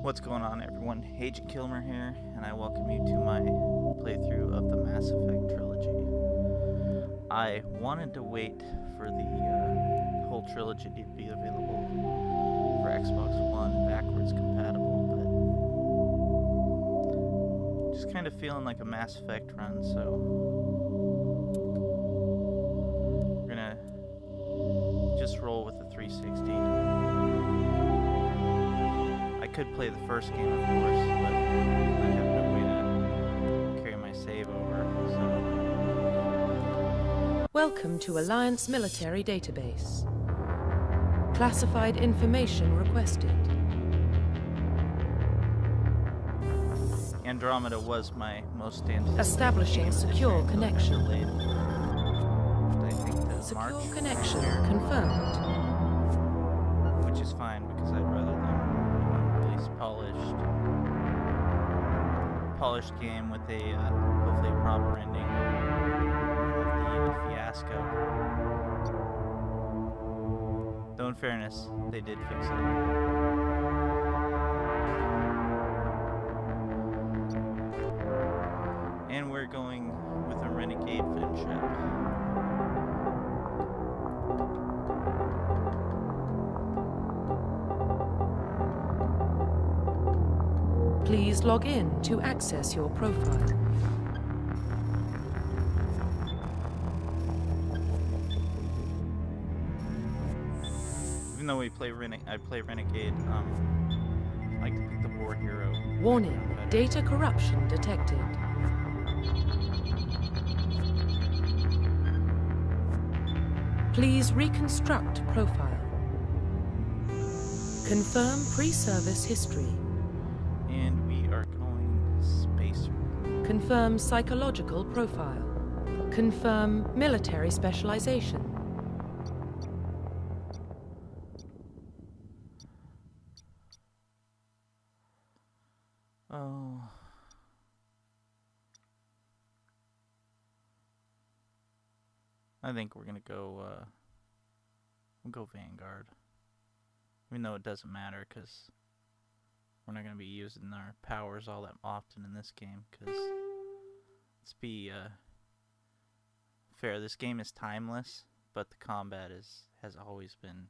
What's going on, everyone? Agent Kilmer here, and I welcome you to my playthrough of the Mass Effect trilogy. I wanted to wait for the whole trilogy to be available for Xbox One backwards compatible, but just kind of feeling like a Mass Effect run, so we're gonna just roll with the 360. I could play the first game, of course, but I have no way to carry my save over, so... Welcome to Alliance Military Database. Classified information requested. Andromeda was my most anticipated. Establishing secure connection. Delayed. I think the Secure March connection here, confirmed. which is fine because I'd rather than release polished game with a hopefully a proper ending of the fiasco. Though in fairness, they did fix it. And we're going with a renegade finship. Please log in to access your profile. Even though I play renegade, I like to pick the war hero. Warning, better. data corruption detected. Please reconstruct profile. Confirm pre-service history. And we are going spacer. Confirm psychological profile. Confirm military specialization. Oh. I think we're gonna go, we'll go Vanguard. Even though it doesn't matter, because we're not gonna be using our powers all that often in this game, because, let's be, fair, this game is timeless, but the combat has always been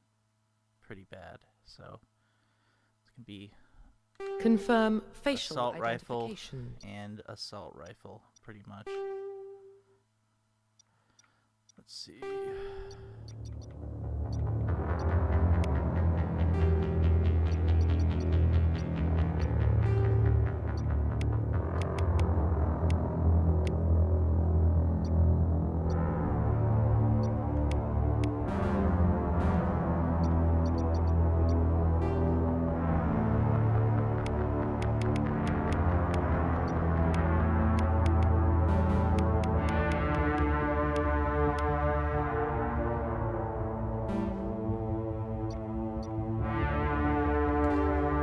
pretty bad, so it's gonna be Confirm facial assault rifle identification. and assault rifle, pretty much. Let's see.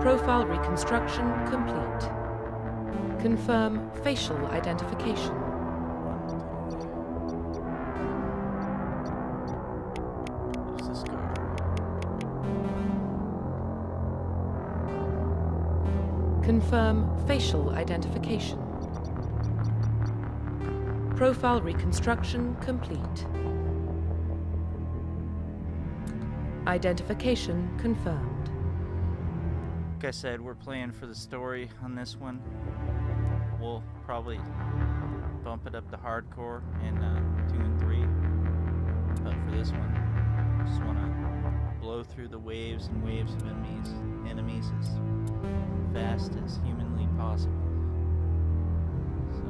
Profile reconstruction complete. Confirm facial identification. Use the scar. Confirm facial identification. Profile reconstruction complete. Identification confirmed. Like I said, we're playing for the story on this one. We'll probably bump it up to hardcore in 2 and 3. But for this one, just want to blow through the waves and waves of enemies as fast as humanly possible. So.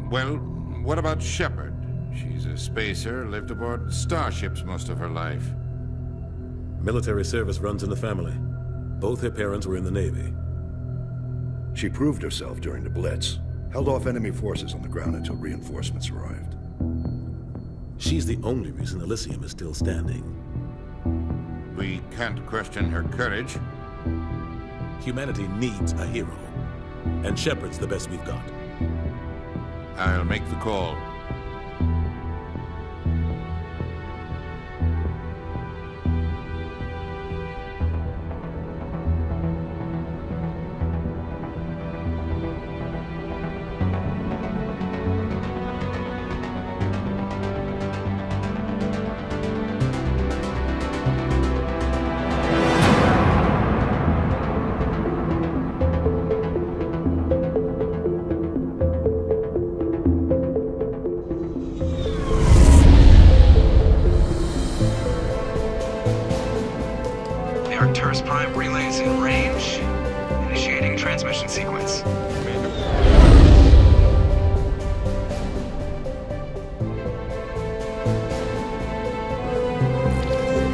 Well, what about Shepard? She's a spacer, lived aboard starships most of her life. Military service runs in the family. Both her parents were in the Navy. She proved herself during the Blitz, held off enemy forces on the ground until reinforcements arrived. She's the only reason Elysium is still standing. We can't question her courage. Humanity needs a hero. And Shepard's the best we've got. I'll make the call. Prime relays in range. Initiating transmission sequence.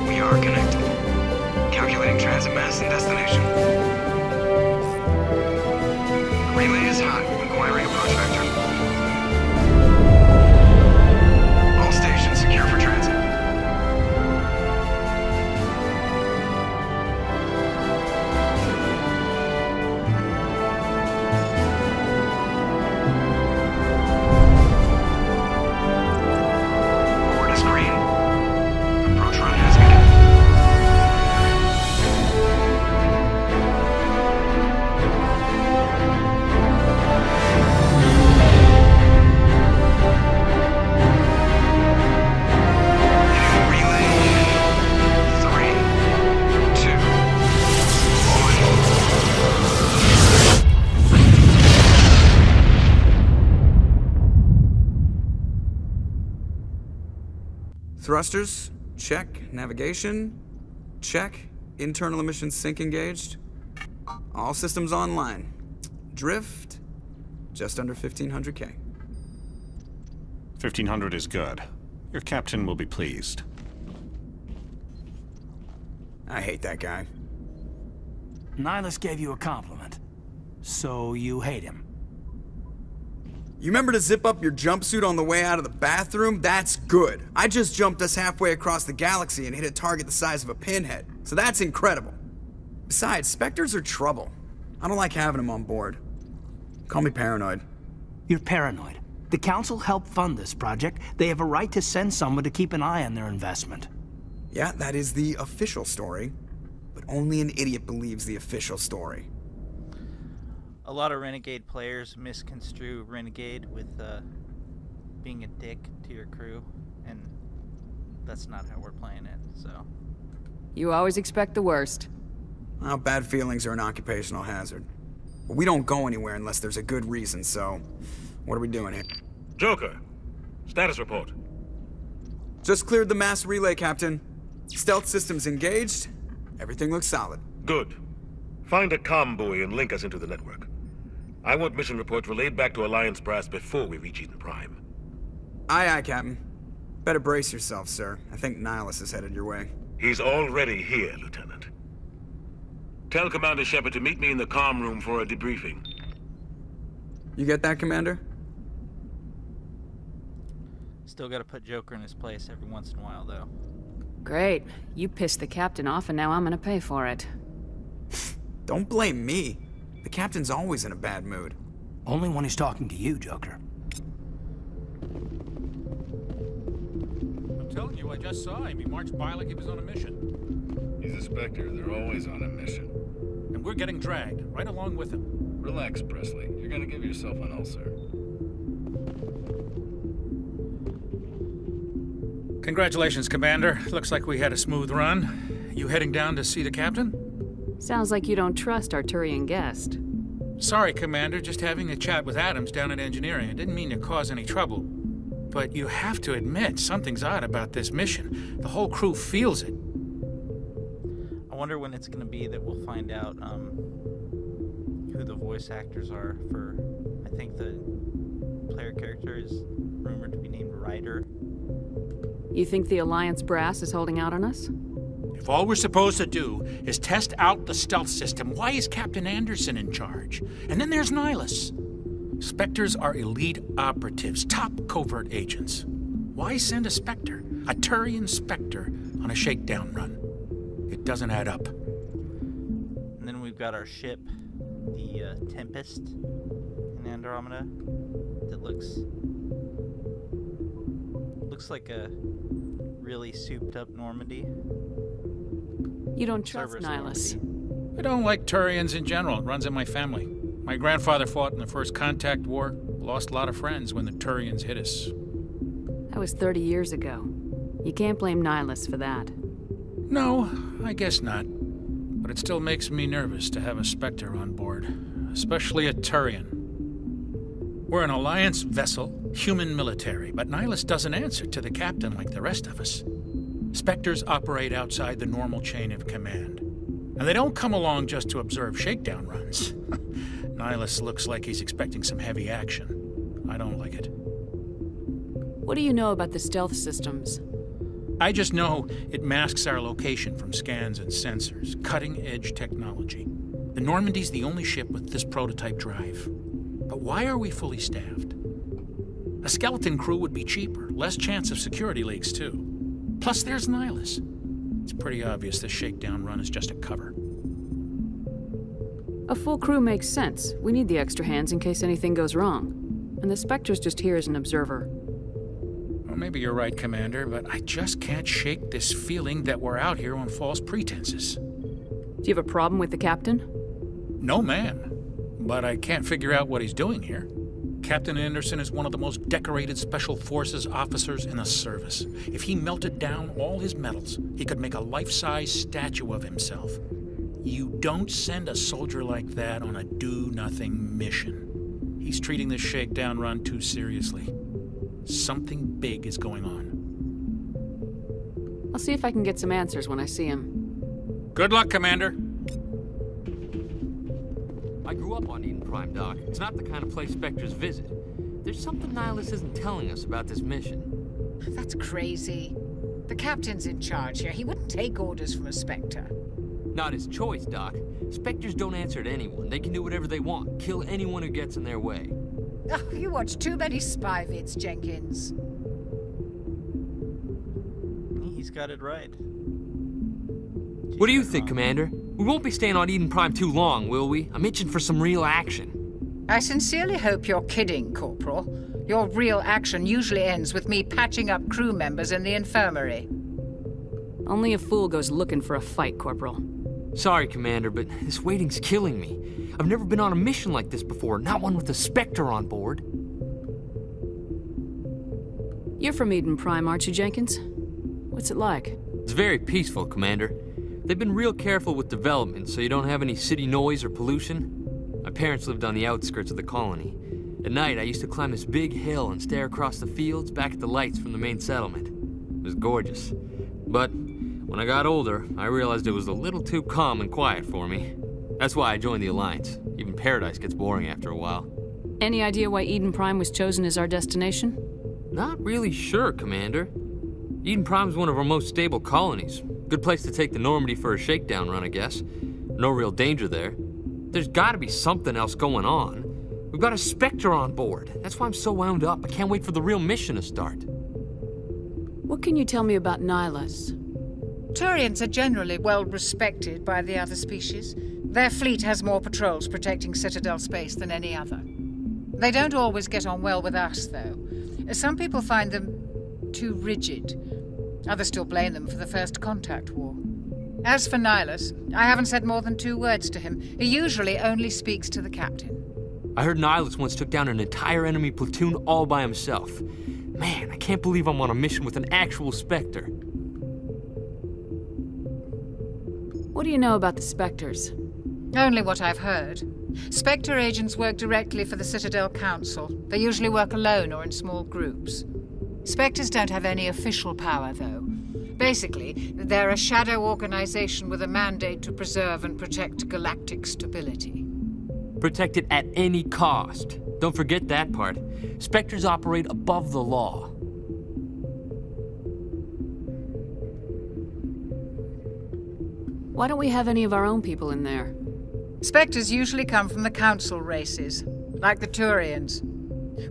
We are connected. Calculating transit mass and destination. The relay is hot. Acquiring approach vector. All stations secure for transit. Thrusters, check. Navigation, check. Internal emission sync engaged. All systems online. Drift, just under 1500K. 1500 is good. Your captain will be pleased. I hate that guy. Nihilus gave you a compliment. So you hate him. You remember to zip up your jumpsuit on the way out of the bathroom? That's good. I just jumped us halfway across the galaxy and hit a target the size of a pinhead. So that's incredible. Besides, Spectres are trouble. I don't like having them on board. Call me paranoid. You're paranoid. The Council helped fund this project. They have a right to send someone to keep an eye on their investment. Yeah, that is the official story. But only an idiot believes the official story. A lot of Renegade players misconstrue Renegade with being a dick to your crew, and that's not how we're playing it, so... You always expect the worst. Well, bad feelings are an occupational hazard. But we don't go anywhere unless there's a good reason, so... What are we doing here? Joker, status report. Just cleared the mass relay, Captain. Stealth systems engaged. Everything looks solid. Good. Find a comm buoy and link us into the network. I want mission reports relayed back to Alliance Brass before we reach Eden Prime. Aye, aye, Captain. Better brace yourself, sir. I think Nihilus is headed your way. He's already here, Lieutenant. Tell Commander Shepard to meet me in the comm room for a debriefing. You get that, Commander? Still gotta put Joker in his place every once in a while, though. Great. You pissed the captain off and now I'm gonna pay for it. Don't blame me. The captain's always in a bad mood. Only when he's talking to you, Joker. I'm telling you, I just saw him. He marched by like he was on a mission. He's a Spectre. They're always on a mission. And we're getting dragged, right along with him. Relax, Presley. You're gonna give yourself an ulcer. Congratulations, Commander. Looks like we had a smooth run. You heading down to see the captain? Sounds like you don't trust Arturian guest. Sorry, Commander. Just having a chat with Adams down at engineering. I didn't mean to cause any trouble. But you have to admit, something's odd about this mission. The whole crew feels it. I wonder when it's gonna be that we'll find out who the voice actors are for... I think the player character is rumored to be named Ryder. You think the Alliance brass is holding out on us? If all we're supposed to do is test out the stealth system, why is Captain Anderson in charge? And then there's Nihilus. Spectres are elite operatives, top covert agents. Why send a Spectre, a Turian Spectre, on a shakedown run? It doesn't add up. And then we've got our ship, the Tempest in Andromeda, that looks like a really souped up Normandy. You don't trust Cerberus Nihilus. Normandy. I don't like Turians in general. It runs in my family. My grandfather fought in the First Contact War. Lost a lot of friends when the Turians hit us. That was 30 years ago. You can't blame Nihilus for that. No, I guess not. But it still makes me nervous to have a Spectre on board. Especially a Turian. We're an Alliance vessel, human military, but Nihilus doesn't answer to the captain like the rest of us. Spectres operate outside the normal chain of command. And they don't come along just to observe shakedown runs. Nihilus looks like he's expecting some heavy action. I don't like it. What do you know about the stealth systems? I just know it masks our location from scans and sensors. Cutting-edge technology. The Normandy's the only ship with this prototype drive. But why are we fully staffed? A skeleton crew would be cheaper, less chance of security leaks, too. Plus, there's Nihilus. It's pretty obvious this shakedown run is just a cover. A full crew makes sense. We need the extra hands in case anything goes wrong. And the Spectre's just here as an observer. Well, maybe you're right, Commander, but I just can't shake this feeling that we're out here on false pretenses. Do you have a problem with the captain? No, ma'am. But I can't figure out what he's doing here. Captain Anderson is one of the most decorated Special Forces officers in the service. If he melted down all his medals, he could make a life-size statue of himself. You don't send a soldier like that on a do-nothing mission. He's treating this shakedown run too seriously. Something big is going on. I'll see if I can get some answers when I see him. Good luck, Commander. I grew up on Eden Prime, Doc. It's not the kind of place Spectres visit. There's something Nihilus isn't telling us about this mission. That's crazy. The captain's in charge here. He wouldn't take orders from a Spectre. Not his choice, Doc. Spectres don't answer to anyone. They can do whatever they want. Kill anyone who gets in their way. Oh, you watch too many spy vids, Jenkins. He's got it right. What do you think, Commander? We won't be staying on Eden Prime too long, will we? I'm itching for some real action. I sincerely hope you're kidding, Corporal. Your real action usually ends with me patching up crew members in the infirmary. Only a fool goes looking for a fight, Corporal. Sorry, Commander, but this waiting's killing me. I've never been on a mission like this before, not one with a Spectre on board. You're from Eden Prime, aren't you, Jenkins? What's it like? It's very peaceful, Commander. They've been real careful with development, so you don't have any city noise or pollution. My parents lived on the outskirts of the colony. At night, I used to climb this big hill and stare across the fields back at the lights from the main settlement. It was gorgeous. But when I got older, I realized it was a little too calm and quiet for me. That's why I joined the Alliance. Even Paradise gets boring after a while. Any idea why Eden Prime was chosen as our destination? Not really sure, Commander. Eden Prime's one of our most stable colonies. Good place to take the Normandy for a shakedown run, I guess. No real danger there. There's gotta be something else going on. We've got a Spectre on board. That's why I'm so wound up. I can't wait for the real mission to start. What can you tell me about Nihilus? Turians are generally well respected by the other species. Their fleet has more patrols protecting Citadel space than any other. They don't always get on well with us, though. Some people find them too rigid. Others still blame them for the First Contact War. As for Nihilus, I haven't said more than 2 words to him. He usually only speaks to the captain. I heard Nihilus once took down an entire enemy platoon all by himself. Man, I can't believe I'm on a mission with an actual Spectre. What do you know about the Spectres? Only what I've heard. Spectre agents work directly for the Citadel Council. They usually work alone or in small groups. Spectres don't have any official power, though. Basically, they're a shadow organization with a mandate to preserve and protect galactic stability. Protect it at any cost. Don't forget that part. Spectres operate above the law. Why don't we have any of our own people in there? Spectres usually come from the Council races, like the Turians.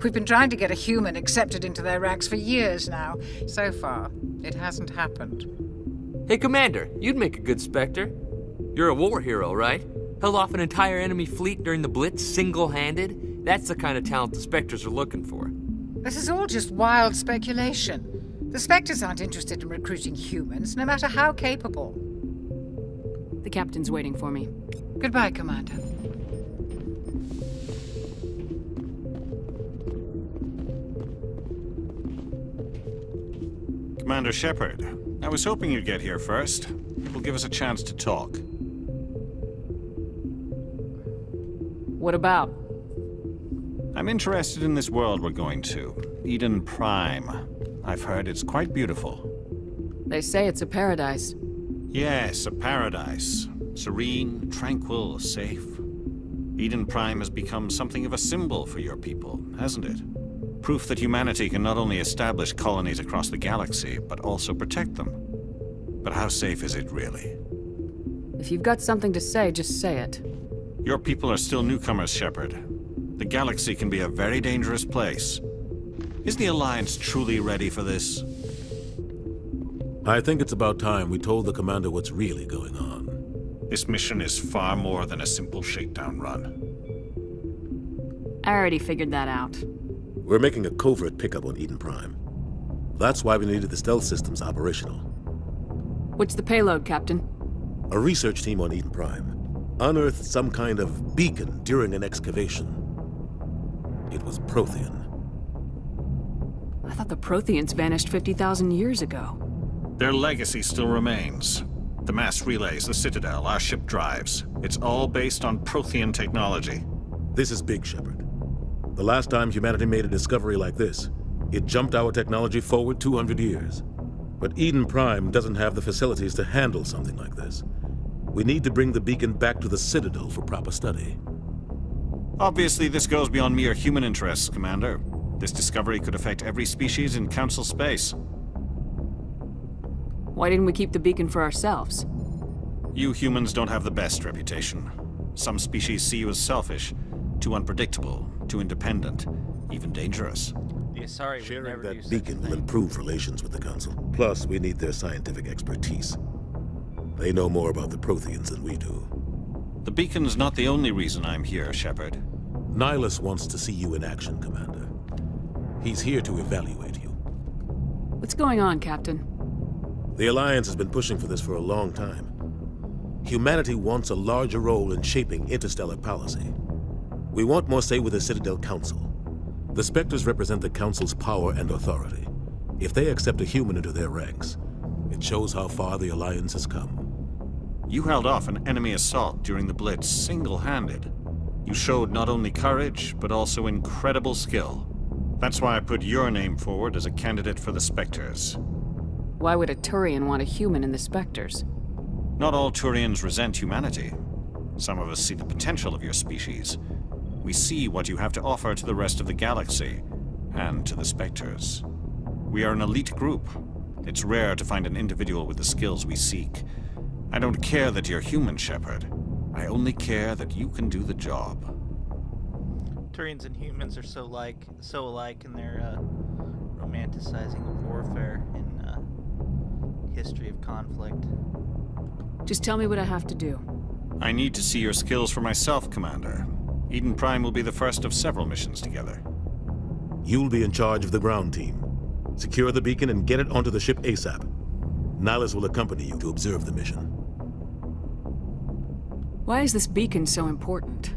We've been trying to get a human accepted into their ranks for years now. So far, it hasn't happened. Hey, Commander, you'd make a good Spectre. You're a war hero, right? Held off an entire enemy fleet during the Blitz single-handed? That's the kind of talent the Spectres are looking for. This is all just wild speculation. The Spectres aren't interested in recruiting humans, no matter how capable. The captain's waiting for me. Goodbye, Commander. Commander Shepard, I was hoping you'd get here first. It will give us a chance to talk. What about? I'm interested in this world we're going to, Eden Prime. I've heard it's quite beautiful. They say it's a paradise. Yes, a paradise. Serene, tranquil, safe. Eden Prime has become something of a symbol for your people, hasn't it? Proof that humanity can not only establish colonies across the galaxy, but also protect them. But how safe is it, really? If you've got something to say, just say it. Your people are still newcomers, Shepard. The galaxy can be a very dangerous place. Is the Alliance truly ready for this? I think it's about time we told the Commander what's really going on. This mission is far more than a simple shakedown run. I already figured that out. We're making a covert pickup on Eden Prime. That's why we needed the stealth systems operational. What's the payload, Captain? A research team on Eden Prime unearthed some kind of beacon during an excavation. It was Prothean. I thought the Protheans vanished 50,000 years ago. Their legacy still remains. The mass relays, the Citadel, our ship drives. It's all based on Prothean technology. This is big, Shepard. The last time humanity made a discovery like this, it jumped our technology forward 200 years. But Eden Prime doesn't have the facilities to handle something like this. We need to bring the beacon back to the Citadel for proper study. Obviously, this goes beyond mere human interests, Commander. This discovery could affect every species in Council space. Why didn't we keep the beacon for ourselves? You humans don't have the best reputation. Some species see you as selfish, too unpredictable, too independent, even dangerous. The Asari would Sharing never do that such beacon a will thing. improve relations with the Council. Plus, we need their scientific expertise. They know more about the Protheans than we do. The beacon's not the only reason I'm here, Shepard. Nihilus wants to see you in action, Commander. He's here to evaluate you. What's going on, Captain? The Alliance has been pushing for this for a long time. Humanity wants a larger role in shaping interstellar policy. We want more say with the Citadel Council. The Spectres represent the Council's power and authority. If they accept a human into their ranks, it shows how far the Alliance has come. You held off an enemy assault during the Blitz single-handed. You showed not only courage, but also incredible skill. That's why I put your name forward as a candidate for the Spectres. Why would a Turian want a human in the Spectres? Not all Turians resent humanity. Some of us see the potential of your species. We see what you have to offer to the rest of the galaxy, and to the Spectres. We are an elite group. It's rare to find an individual with the skills we seek. I don't care that you're human, Shepard. I only care that you can do the job. Turians and humans are so alike in their romanticizing of warfare and history of conflict. Just tell me what I have to do. I need to see your skills for myself, Commander. Eden Prime will be the first of several missions together. You'll be in charge of the ground team. Secure the beacon and get it onto the ship ASAP. Nihilus will accompany you to observe the mission. Why is this beacon so important?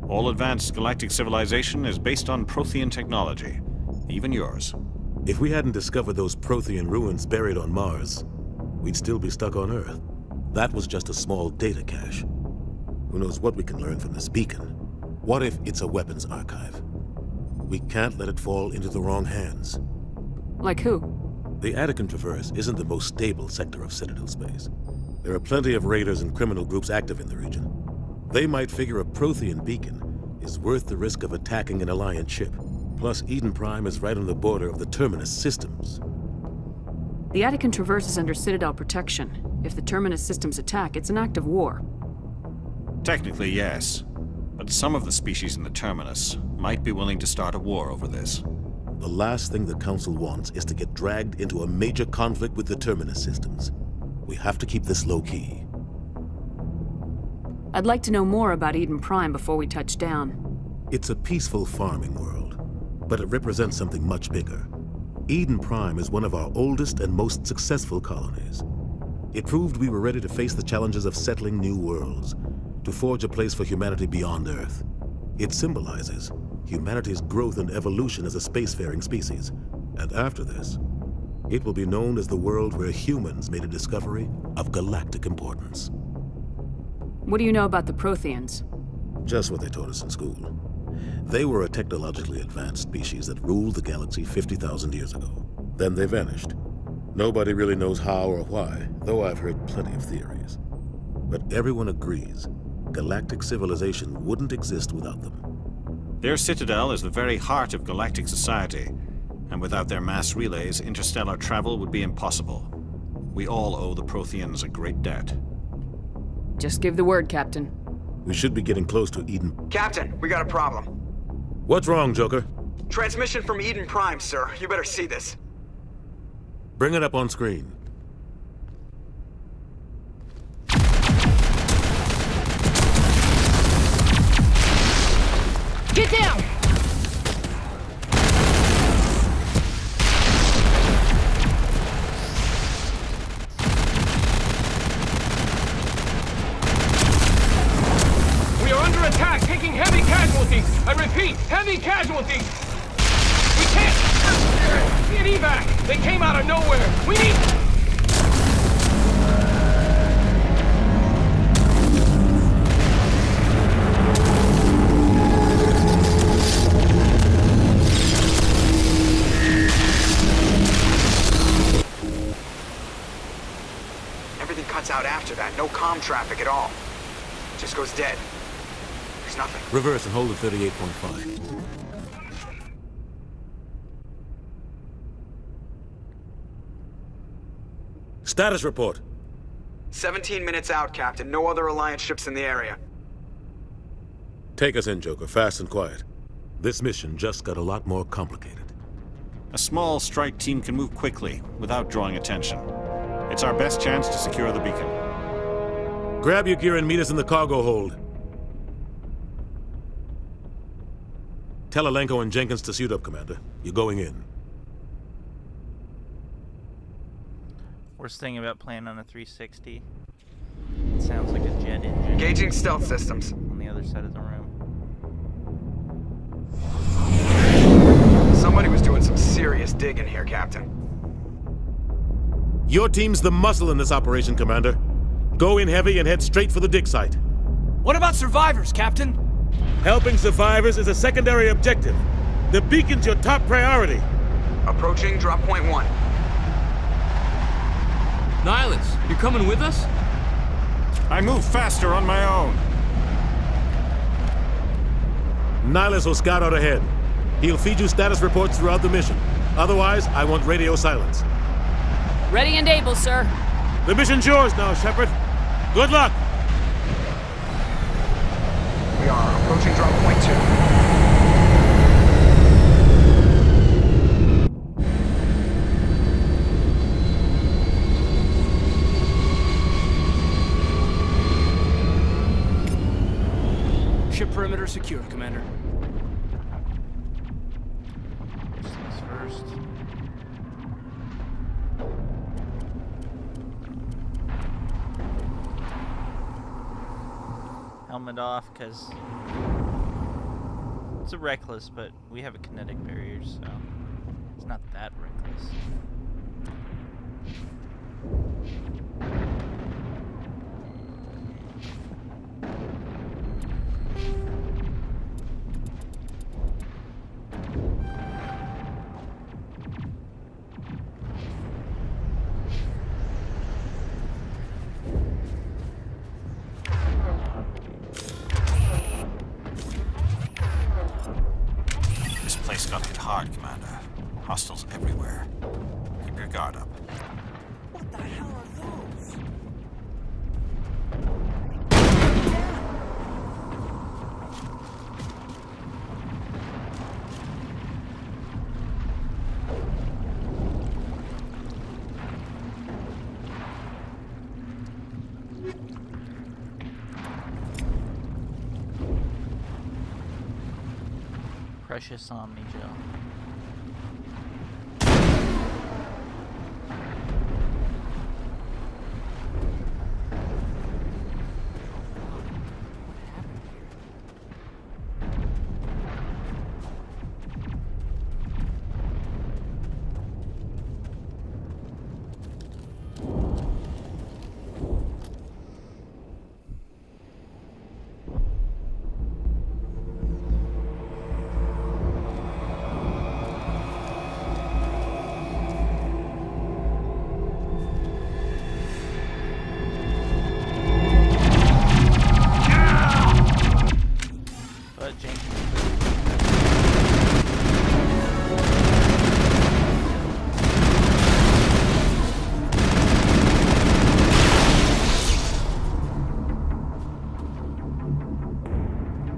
All advanced galactic civilization is based on Prothean technology, even yours. If we hadn't discovered those Prothean ruins buried on Mars, we'd still be stuck on Earth. That was just a small data cache. Who knows what we can learn from this beacon? What if it's a weapons archive? We can't let it fall into the wrong hands. Like who? The Attican Traverse isn't the most stable sector of Citadel space. There are plenty of raiders and criminal groups active in the region. They might figure a Prothean beacon is worth the risk of attacking an Alliance ship. Plus, Eden Prime is right on the border of the Terminus systems. The Attican Traverse is under Citadel protection. If the Terminus systems attack, it's an act of war. Technically, yes. But some of the species in the Terminus might be willing to start a war over this. The last thing the Council wants is to get dragged into a major conflict with the Terminus systems. We have to keep this low-key. I'd like to know more about Eden Prime before we touch down. It's a peaceful farming world, but it represents something much bigger. Eden Prime is one of our oldest and most successful colonies. It proved we were ready to face the challenges of settling new worlds, to forge a place for humanity beyond Earth. It symbolizes humanity's growth and evolution as a spacefaring species. And after this, it will be known as the world where humans made a discovery of galactic importance. What do you know about the Protheans? Just what they taught us in school. They were a technologically advanced species that ruled the galaxy 50,000 years ago. Then they vanished. Nobody really knows how or why, though I've heard plenty of theories. But everyone agrees galactic civilization wouldn't exist without them. Their citadel is the very heart of galactic society, and without their mass relays, interstellar travel would be impossible. We all owe the Protheans a great debt. Just give the word, Captain. We should be getting close to Eden. Captain, we got a problem. What's wrong, Joker? Transmission from Eden Prime, sir. You better see this. Bring it up on screen. Get down! We are under attack, taking heavy casualties. I repeat, heavy casualties. We can't get evac. They came out of nowhere. We need... Everything cuts out after that. No comm traffic at all. Just goes dead. There's nothing. Reverse and hold at 38.5. Status report. 17 minutes out, Captain. No other Alliance ships in the area. Take us in, Joker, fast and quiet. This mission just got a lot more complicated. A small strike team can move quickly, without drawing attention. It's our best chance to secure the beacon. Grab your gear and meet us in the cargo hold. Tell Alenko and Jenkins to suit up, Commander. You're going in. Worst thing about playing on a 360, it sounds like a jet engine. Engaging stealth systems. On the other side of the room. Somebody was doing some serious digging here, Captain. Your team's the muscle in this operation, Commander. Go in heavy and head straight for the dig site. What about survivors, Captain? Helping survivors is a secondary objective. The beacon's your top priority. Approaching drop point 1. Nihilus, you're coming with us? I move faster on my own. Nihilus will scout out ahead. He'll feed you status reports throughout the mission. Otherwise, I want radio silence. Ready and able, sir. The mission's yours now, Shepard. Good luck! We are approaching drop point 2. Ship perimeter secure, Commander. Things first. Helmet off, because it's a reckless, but we have a kinetic barrier, so it's not that reckless. This place got hit hard, Commander. Hostiles everywhere. Precious Omni Gel.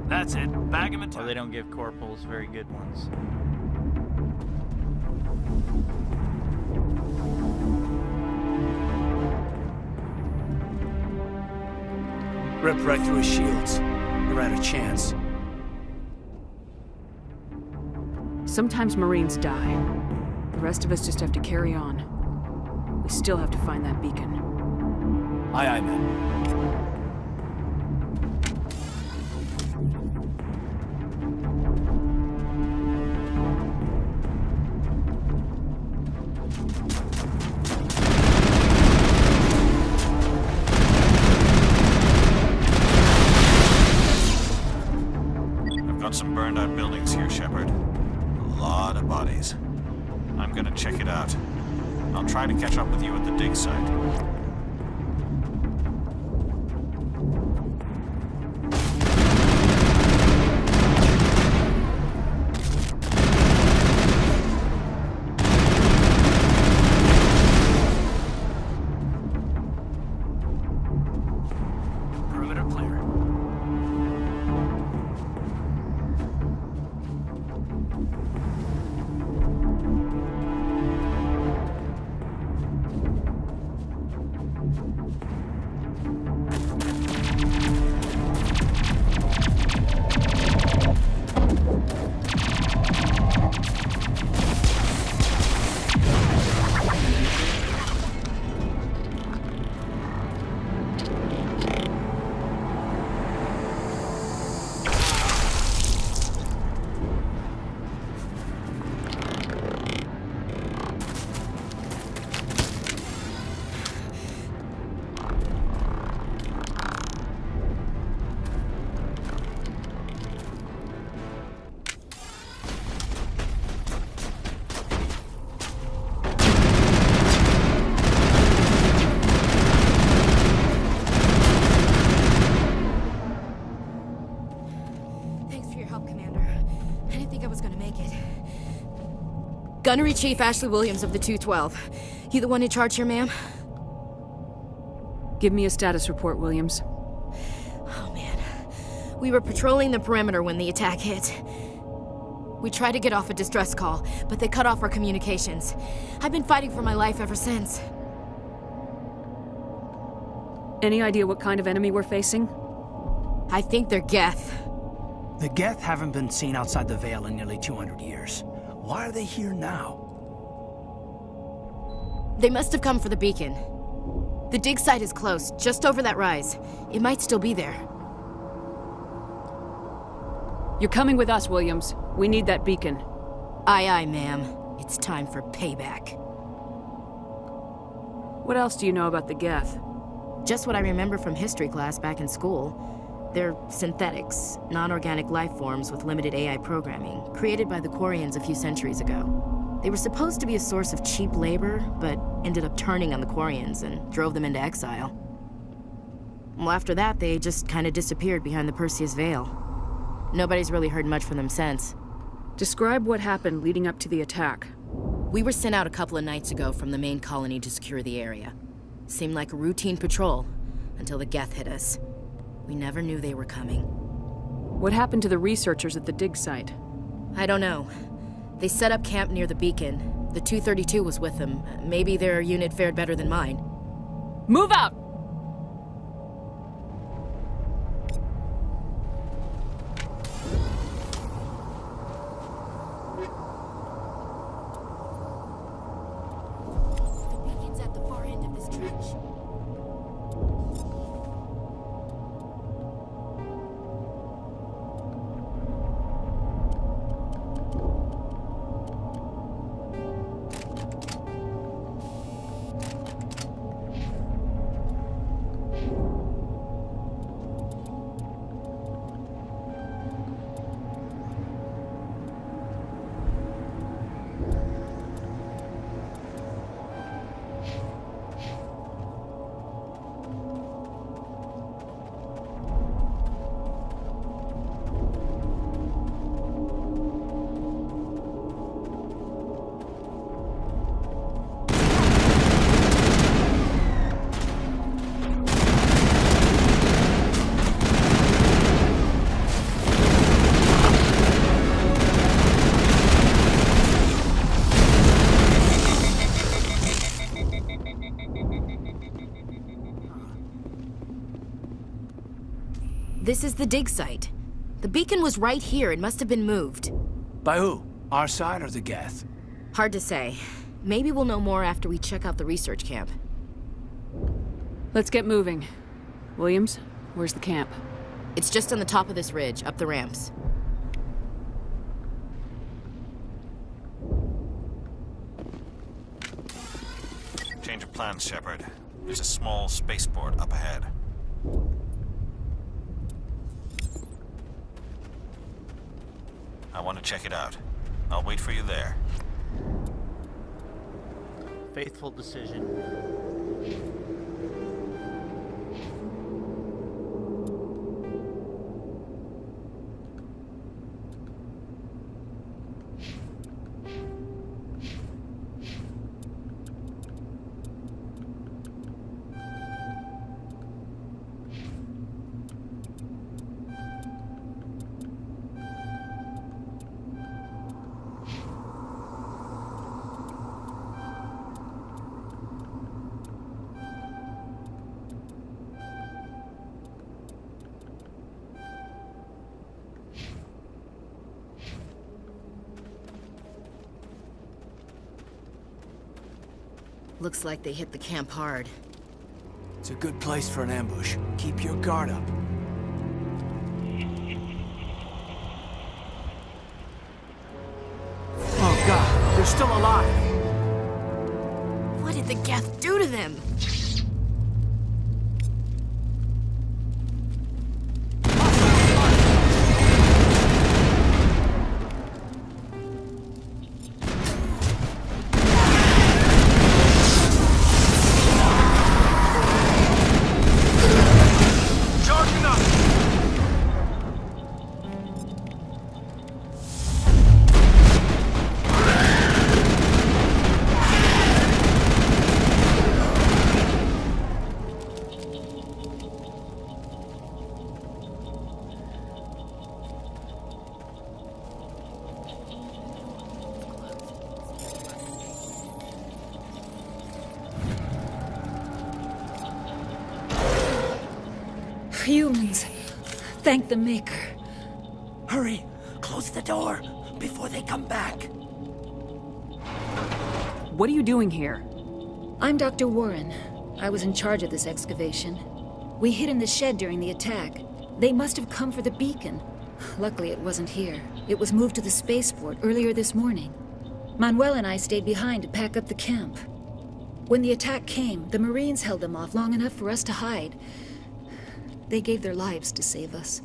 That's it. Bag him and Well, they don't give corporals very good ones. Ripped right through his shields. Never had a chance. Sometimes Marines die. The rest of us just have to carry on. We still have to find that beacon. Aye, aye, man. Some burned out buildings here, Shepard. A lot of bodies. I'm gonna check it out. I'll try to catch up with you at the dig site. Perimeter clear. Gunnery Chief Ashley Williams of the 212. You the one in charge here, ma'am? Give me a status report, Williams. Oh, man. We were patrolling the perimeter when the attack hit. We tried to get off a distress call, but they cut off our communications. I've been fighting for my life ever since. Any idea what kind of enemy we're facing? I think they're Geth. The Geth haven't been seen outside the Veil in nearly 200 years. Why are they here now? They must have come for the beacon. The dig site is close, just over that rise. It might still be there. You're coming with us, Williams. We need that beacon. Aye, aye, ma'am. It's time for payback. What else do you know about the Geth? Just what I remember from history class back in school. They're synthetics, non-organic life forms with limited AI programming, created by the Quarians a few centuries ago. They were supposed to be a source of cheap labor, but ended up turning on the Quarians and drove them into exile. Well, after that, they just kind of disappeared behind the Perseus Veil. Nobody's really heard much from them since. Describe what happened leading up to the attack. We were sent out a couple of nights ago from the main colony to secure the area. Seemed like a routine patrol, until the Geth hit us. We never knew they were coming. What happened to the researchers at the dig site? I don't know. They set up camp near the beacon. The 232 was with them. Maybe their unit fared better than mine. Move out! This is the dig site. The beacon was right here. It must have been moved. By who? Our side or the Geth? Hard to say. Maybe we'll know more after we check out the research camp. Let's get moving. Williams, where's the camp? It's just on the top of this ridge, up the ramps. Change of plans, Shepard. There's a small spaceport up ahead. I want to check it out. I'll wait for you there. Faithful decision. Looks like they hit the camp hard. It's a good place for an ambush. Keep your guard up. Oh God, they're still alive! What did the Geth do to them? Humans. Thank the Maker. Hurry! Close the door before they come back. What are you doing here? I'm Dr. Warren. I was in charge of this excavation. We hid in the shed during the attack. They must have come for the beacon. Luckily, it wasn't here. It was moved to the spaceport earlier this morning. Manuel and I stayed behind to pack up the camp. When the attack came, the Marines held them off long enough for us to hide. They gave their lives to save us.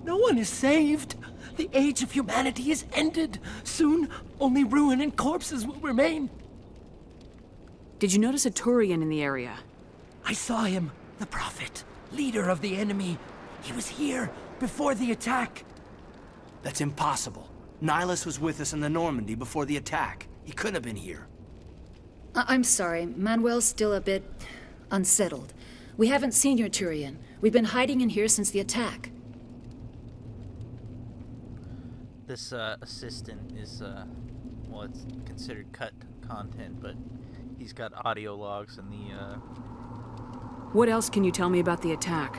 No one is saved. The age of humanity is ended. Soon, only ruin and corpses will remain. Did you notice a Turian in the area? I saw him. The Prophet. Leader of the enemy. He was here before the attack. That's impossible. Nihilus was with us in the Normandy before the attack. He couldn't have been here. I'm sorry. Manuel's still a bit unsettled. We haven't seen your Turian. We've been hiding in here since the attack. This assistant is, well, it's considered cut content, but he's got audio logs in the, What else can you tell me about the attack?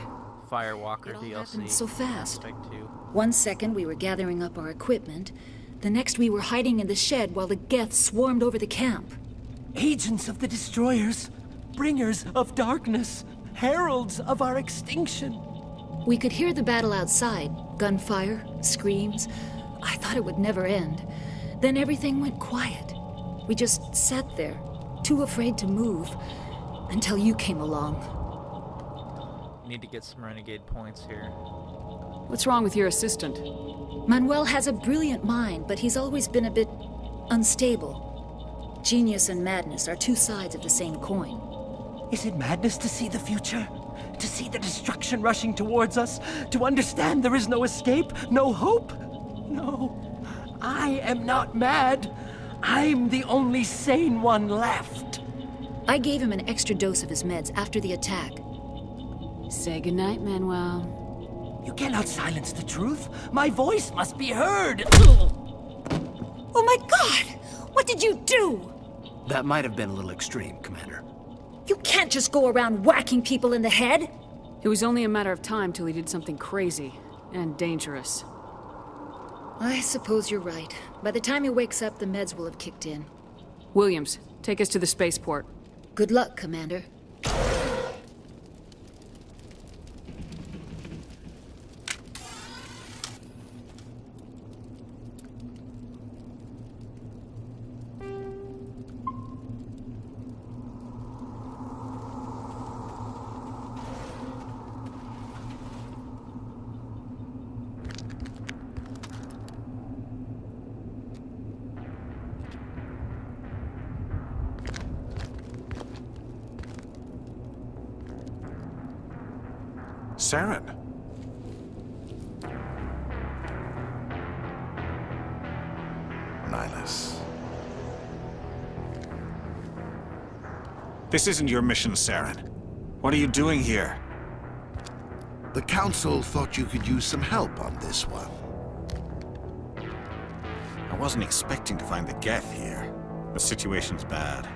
Firewalker It all DLC. happened so fast. Aspect 2. 1 second we were gathering up our equipment. The next we were hiding in the shed while the Geth swarmed over the camp. Agents of the destroyers. bringers of darkness, heralds of our extinction. We could hear the battle outside. Gunfire, screams. I thought it would never end. Then everything went quiet. We just sat there, too afraid to move, until you came along. Need to get some renegade points here. What's wrong with your assistant? Manuel has a brilliant mind, but he's always been a bit unstable. Genius and madness are two sides of the same coin. Is it madness to see the future? To see the destruction rushing towards us? To understand there is no escape? No hope? No. I am not mad. I'm the only sane one left. I gave him an extra dose of his meds after the attack. Say goodnight, Manuel. You cannot silence the truth. My voice must be heard. Oh my God! What did you do? That might have been a little extreme, Commander. You can't just go around whacking people in the head. It was only a matter of time till he did something crazy and dangerous. I suppose you're right. By the time he wakes up, the meds will have kicked in. Williams, take us to the spaceport. Good luck, Commander. Saren. Nihilus. This isn't your mission, Saren. What are you doing here? The Council thought you could use some help on this one. I wasn't expecting to find the Geth here. The situation's bad.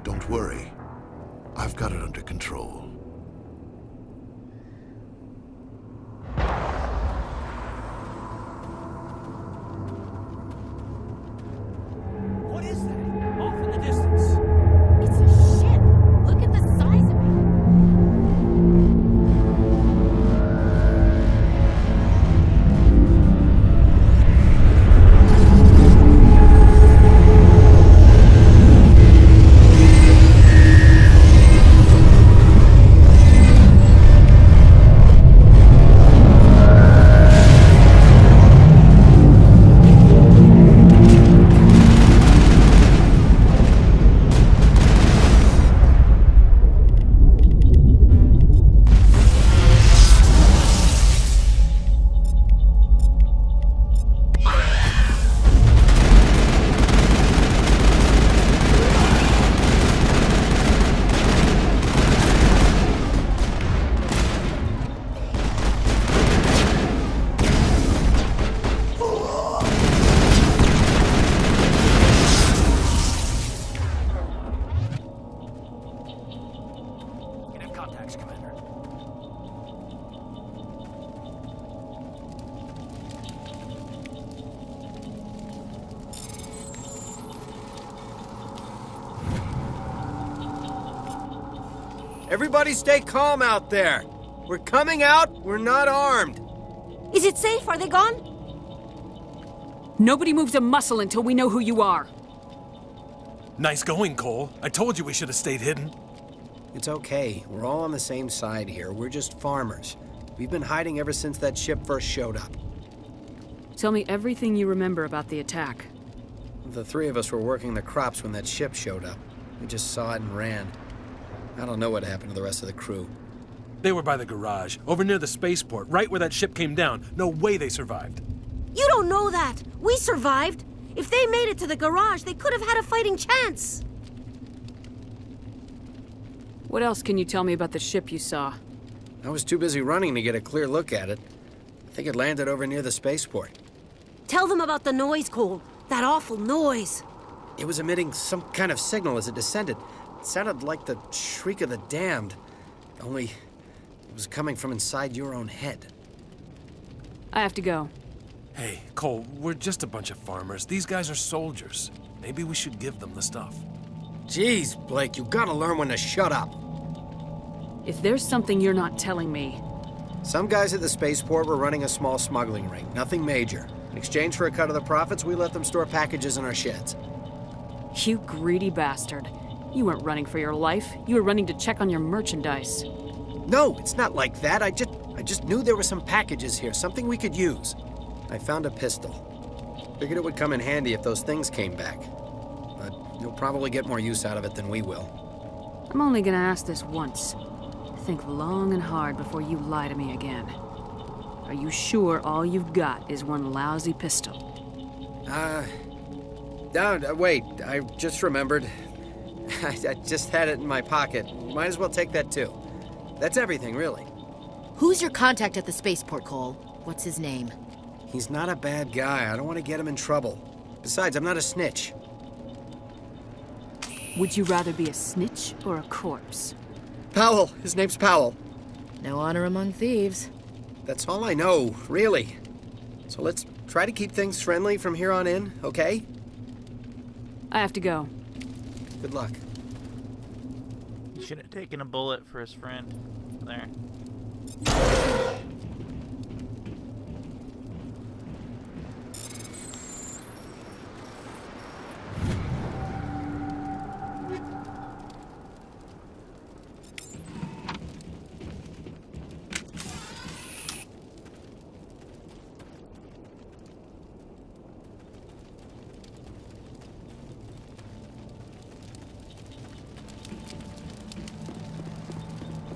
Don't worry. I've got it under control. What is that? Off in the distance. It's a ship. Look at the size of it. Contacts, Commander. Everybody stay calm out there. We're coming out. We're not armed. Is it safe? Are they gone? Nobody moves a muscle until we know who you are. Nice going, Cole. I told you we should have stayed hidden. It's okay. We're all on the same side here. We're just farmers. We've been hiding ever since that ship first showed up. Tell me everything you remember about the attack. The three of us were working the crops when that ship showed up. We just saw it and ran. I don't know what happened to the rest of the crew. They were by the garage, over near the spaceport, right where that ship came down. No way they survived. You don't know that. We survived. If they made it to the garage, they could have had a fighting chance. What else can you tell me about the ship you saw? I was too busy running to get a clear look at it. I think it landed over near the spaceport. Tell them about the noise, Cole. That awful noise. It was emitting some kind of signal as it descended. It sounded like the shriek of the damned. Only it was coming from inside your own head. I have to go. Hey, Cole, we're just a bunch of farmers. These guys are soldiers. Maybe we should give them the stuff. Jeez, Blake, you gotta learn when to shut up. If there's something you're not telling me... Some guys at the spaceport were running a small smuggling ring, nothing major. In exchange for a cut of the profits, we let them store packages in our sheds. You greedy bastard. You weren't running for your life. You were running to check on your merchandise. No, it's not like that. I just knew there were some packages here, something we could use. I found a pistol. Figured it would come in handy if those things came back. But you'll probably get more use out of it than we will. I'm only gonna ask this once. Think long and hard before you lie to me again. Are you sure all you've got is one lousy pistol? No, wait. I just remembered. I just had it in my pocket. Might as well take that too. That's everything, really. Who's your contact at the spaceport, Cole? What's his name? He's not a bad guy. I don't want to get him in trouble. Besides, I'm not a snitch. Would you rather be a snitch or a corpse? Powell. His name's Powell. No honor among thieves. That's all I know, really. So let's try to keep things friendly from here on in, okay? I have to go. Good luck. He should have taken a bullet for his friend. There.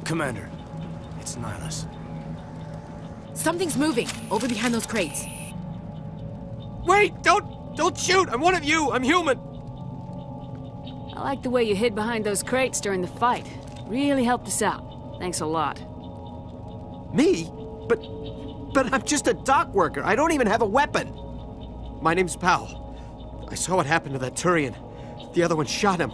Commander, it's Nihilus. Something's moving, over behind those crates. Wait! Don't shoot! I'm one of you! I'm human! I like the way you hid behind those crates during the fight. Really helped us out. Thanks a lot. Me? But I'm just a dock worker. I don't even have a weapon. My name's Powell. I saw what happened to that Turian. The other one shot him.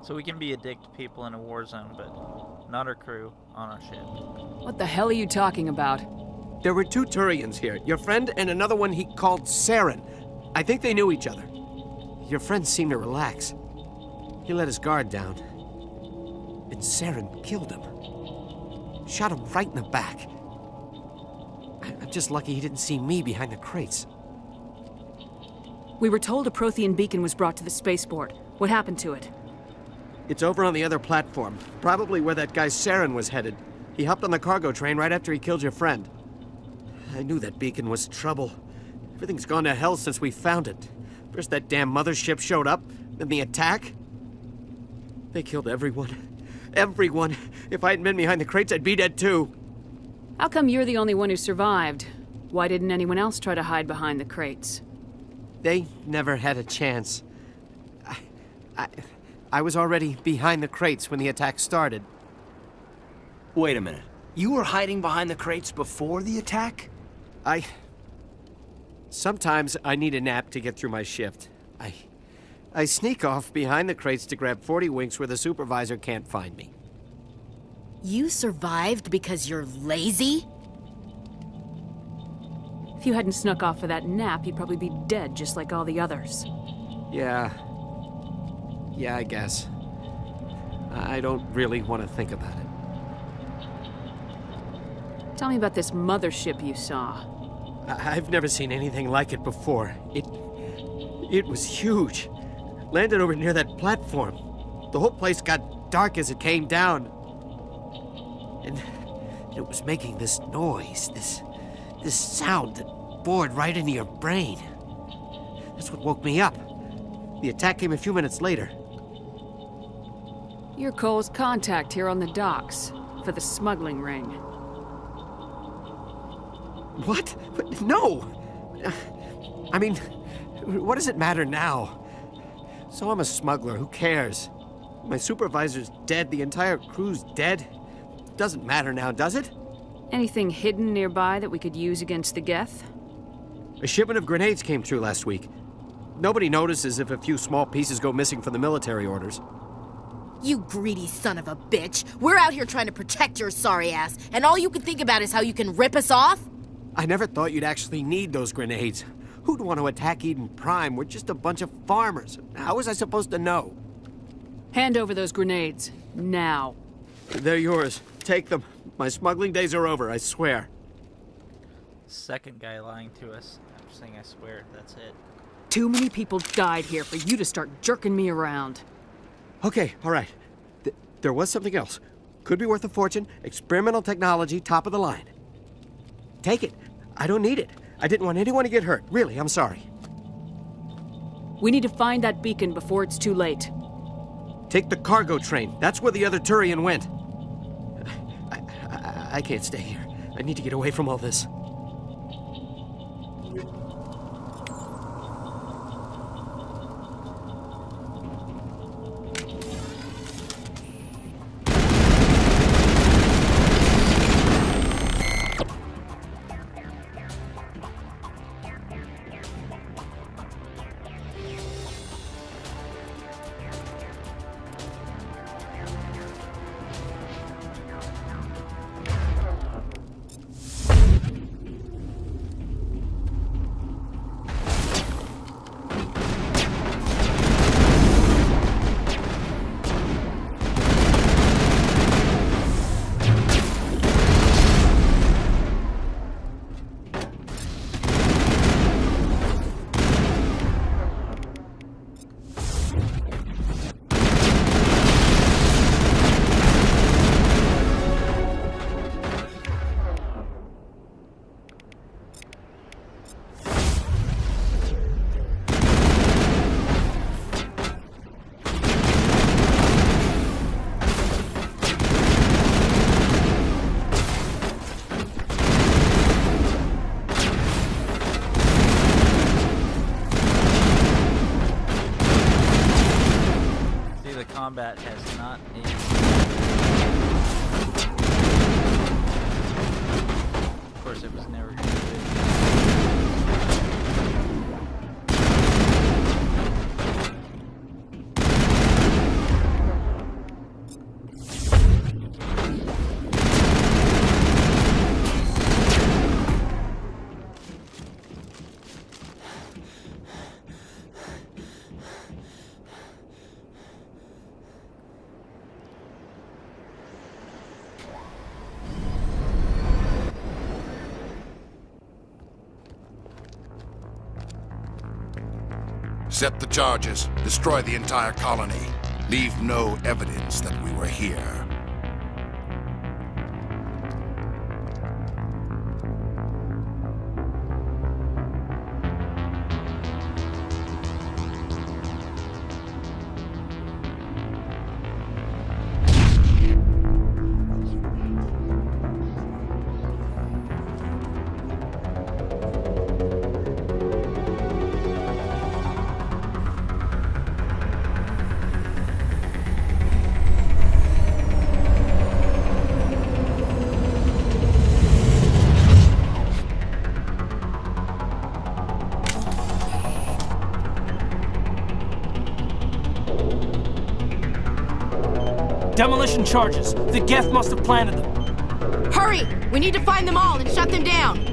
So we can be a dick to people in a war zone, but not our crew on our ship. What the hell are you talking about? There were two Turians here. Your friend and another one he called Saren. I think they knew each other. Your friend seemed to relax. He let his guard down. And Saren killed him. Shot him right in the back. I'm just lucky he didn't see me behind the crates. We were told a Prothean beacon was brought to the spaceport. What happened to it? It's over on the other platform. Probably where that guy Saren was headed. He hopped on the cargo train right after he killed your friend. I knew that beacon was trouble. Everything's gone to hell since we found it. First that damn mothership showed up, then the attack. They killed everyone. Everyone. If I hadn't been behind the crates, I'd be dead too. How come you're the only one who survived? Why didn't anyone else try to hide behind the crates? They never had a chance. I was already behind the crates when the attack started. Wait a minute. You were hiding behind the crates before the attack? Sometimes I need a nap to get through my shift. I sneak off behind the crates to grab 40 winks where the supervisor can't find me. You survived because you're lazy? If you hadn't snuck off for that nap, you'd probably be dead just like all the others. Yeah, I guess. I don't really want to think about it. Tell me about this mothership you saw. I've never seen anything like it before. It was huge. Landed over near that platform. The whole place got dark as it came down. And it was making this noise, this sound that bored right into your brain. That's what woke me up. The attack came a few minutes later. You're Cole's contact here on the docks for the smuggling ring. What? No! I mean, what does it matter now? So I'm a smuggler, who cares? My supervisor's dead, the entire crew's dead. Doesn't matter now, does it? Anything hidden nearby that we could use against the Geth? A shipment of grenades came through last week. Nobody notices if a few small pieces go missing from the military orders. You greedy son of a bitch. We're out here trying to protect your sorry ass, and all you can think about is how you can rip us off? I never thought you'd actually need those grenades. Who'd want to attack Eden Prime? We're just a bunch of farmers. How was I supposed to know? Hand over those grenades. Now. They're yours. Take them. My smuggling days are over, I swear. Second guy lying to us. I'm saying I swear, that's it. Too many people died here for you to start jerking me around. Okay, all right. There was something else. Could be worth a fortune. Experimental technology, top of the line. Take it. I don't need it. I didn't want anyone to get hurt. Really, I'm sorry. We need to find that beacon before it's too late. Take the cargo train. That's where the other Turian went. I can't stay here. I need to get away from all this. Combat has not aged. Of course, it was never going to be. Set the charges. Destroy the entire colony. Leave no evidence that we were here. Demolition charges. The Geth must have planted them. Hurry! We need to find them all and shut them down!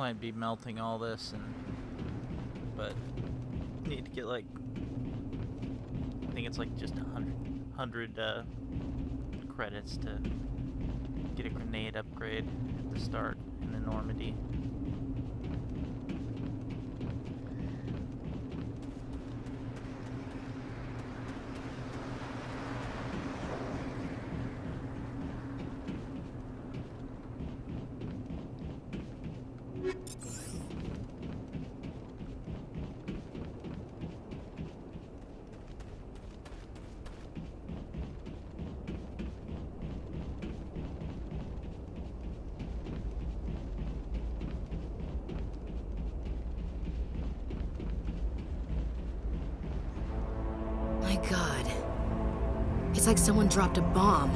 might be melting all this, but need to get like, I think it's like just 100 credits to get a grenade upgrade at the start in the Normandy. My God. It's like someone dropped a bomb.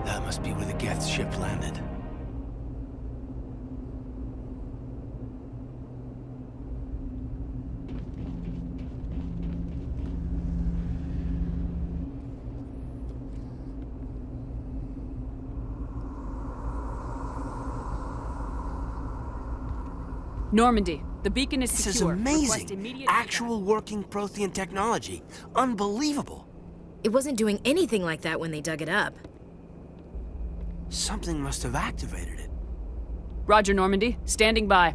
That must be where the Geth ship landed. Normandy, the beacon is This secure. is Request amazing. immediate Actual working Prothean technology. Unbelievable. It wasn't doing anything like that when they dug it up. Something must have activated it. Roger, Normandy. Standing by.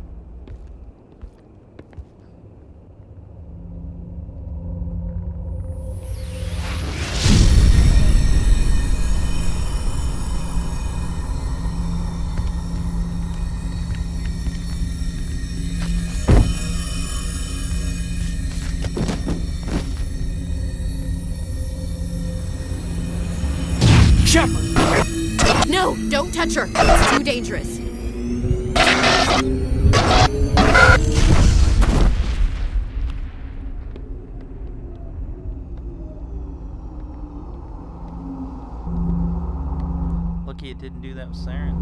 Shepard! No, don't touch her. It's too dangerous. Lucky it didn't do that with Saren.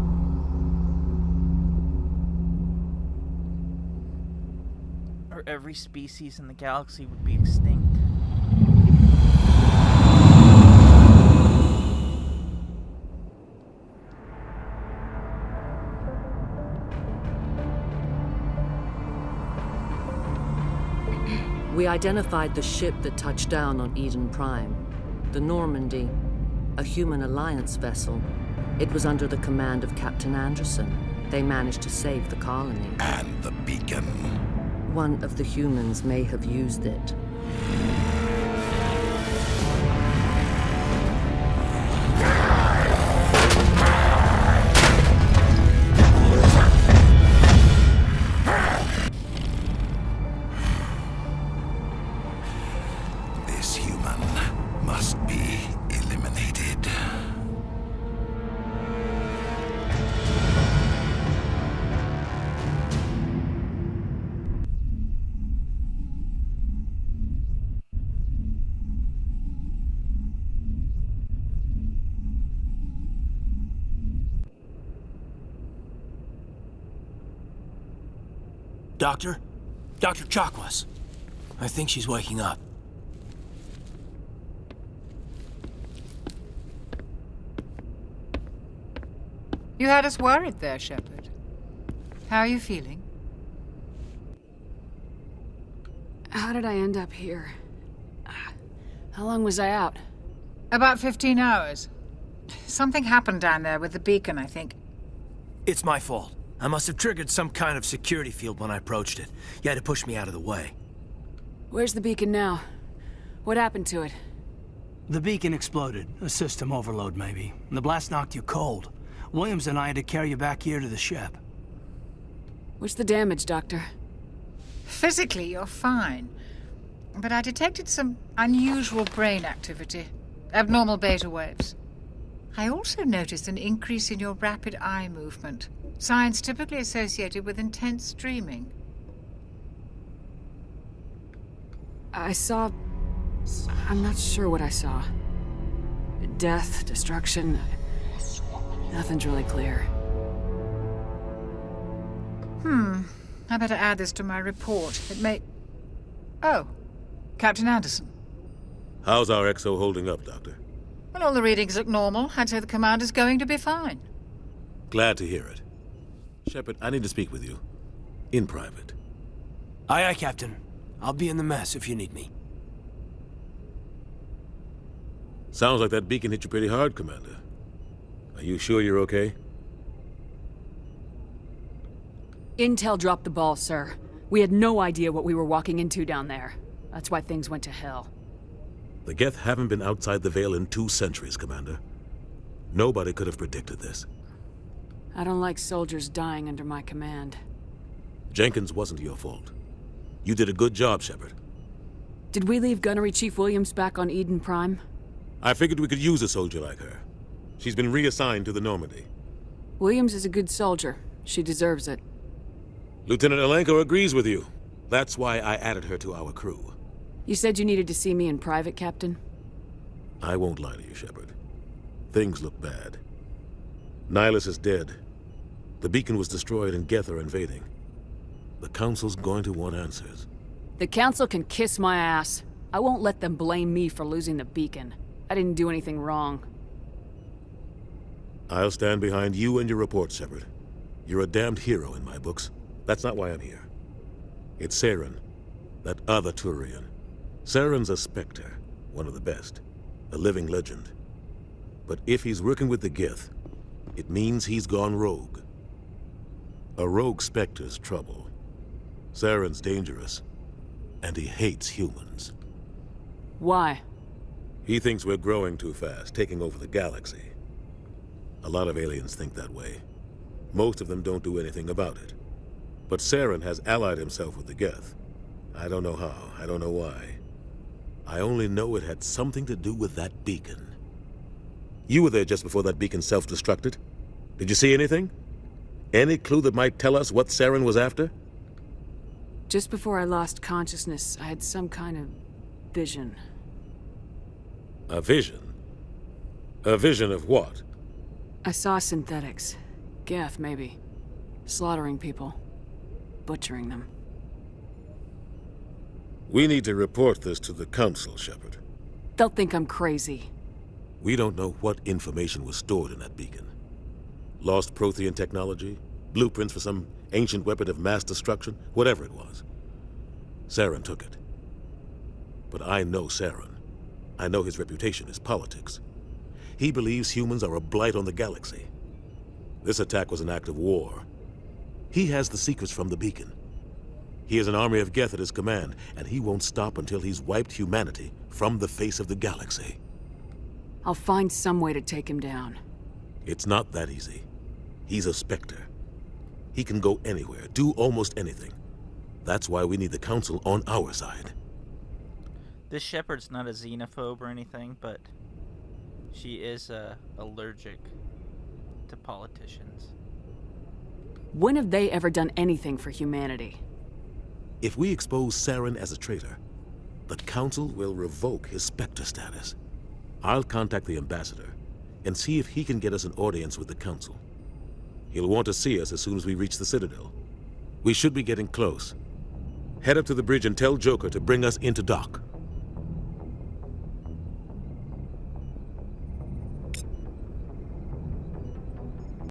Or every species in the galaxy would be extinct. We identified the ship that touched down on Eden Prime. The Normandy, a human alliance vessel. It was under the command of Captain Anderson. They managed to save the colony. And the beacon. One of the humans may have used it. This human must be eliminated. Doctor? Dr. Chakwas. I think she's waking up. You had us worried there, Shepard. How are you feeling? How did I end up here? How long was I out? About 15 hours. Something happened down there with the beacon, I think. It's my fault. I must have triggered some kind of security field when I approached it. You had to push me out of the way. Where's the beacon now? What happened to it? The beacon exploded. A system overload, maybe. The blast knocked you cold. Williams and I had to carry you back here to the ship. What's the damage, Doctor? Physically, you're fine. But I detected some unusual brain activity. Abnormal beta waves. I also noticed an increase in your rapid eye movement. Signs typically associated with intense dreaming. I saw... I'm not sure what I saw. Death, destruction... Nothing's really clear. I better add this to my report. It may... Oh, Captain Anderson. How's our XO holding up, Doctor? Well, all the readings look normal. I'd say the commander's going to be fine. Glad to hear it. Shepard, I need to speak with you. In private. Aye, aye, Captain. I'll be in the mess if you need me. Sounds like that beacon hit you pretty hard, Commander. Are you sure you're okay? Intel dropped the ball, sir. We had no idea what we were walking into down there. That's why things went to hell. The Geth haven't been outside the Veil in 2 centuries, Commander. Nobody could have predicted this. I don't like soldiers dying under my command. Jenkins wasn't your fault. You did a good job, Shepard. Did we leave Gunnery Chief Williams back on Eden Prime? I figured we could use a soldier like her. She's been reassigned to the Normandy. Williams is a good soldier. She deserves it. Lieutenant Alenko agrees with you. That's why I added her to our crew. You said you needed to see me in private, Captain? I won't lie to you, Shepard. Things look bad. Nihilus is dead. The beacon was destroyed and Geth are invading. The Council's going to want answers. The Council can kiss my ass. I won't let them blame me for losing the beacon. I didn't do anything wrong. I'll stand behind you and your report, Shepard. You're a damned hero in my books. That's not why I'm here. It's Saren, that other Turian. Saren's a Spectre, one of the best, a living legend. But if he's working with the Geth, it means he's gone rogue. A rogue Spectre's trouble. Saren's dangerous, and he hates humans. Why? He thinks we're growing too fast, taking over the galaxy. A lot of aliens think that way. Most of them don't do anything about it. But Saren has allied himself with the Geth. I don't know how, I don't know why. I only know it had something to do with that beacon. You were there just before that beacon self-destructed. Did you see anything? Any clue that might tell us what Saren was after? Just before I lost consciousness, I had some kind of vision. A vision? A vision of what? I saw synthetics. Geth, maybe. Slaughtering people. Butchering them. We need to report this to the Council, Shepard. They'll think I'm crazy. We don't know what information was stored in that beacon. Lost Prothean technology? Blueprints for some ancient weapon of mass destruction? Whatever it was. Saren took it. But I know Saren. I know his reputation is politics. He believes humans are a blight on the galaxy. This attack was an act of war. He has the secrets from the beacon. He has an army of Geth at his command, and he won't stop until he's wiped humanity from the face of the galaxy. I'll find some way to take him down. It's not that easy. He's a Spectre. He can go anywhere, do almost anything. That's why we need the Council on our side. This Shepard's not a xenophobe or anything, but she is allergic to politicians. When have they ever done anything for humanity? If we expose Saren as a traitor, the Council will revoke his Spectre status. I'll contact the Ambassador and see if he can get us an audience with the Council. He'll want to see us as soon as we reach the Citadel. We should be getting close. Head up to the bridge and tell Joker to bring us into dock.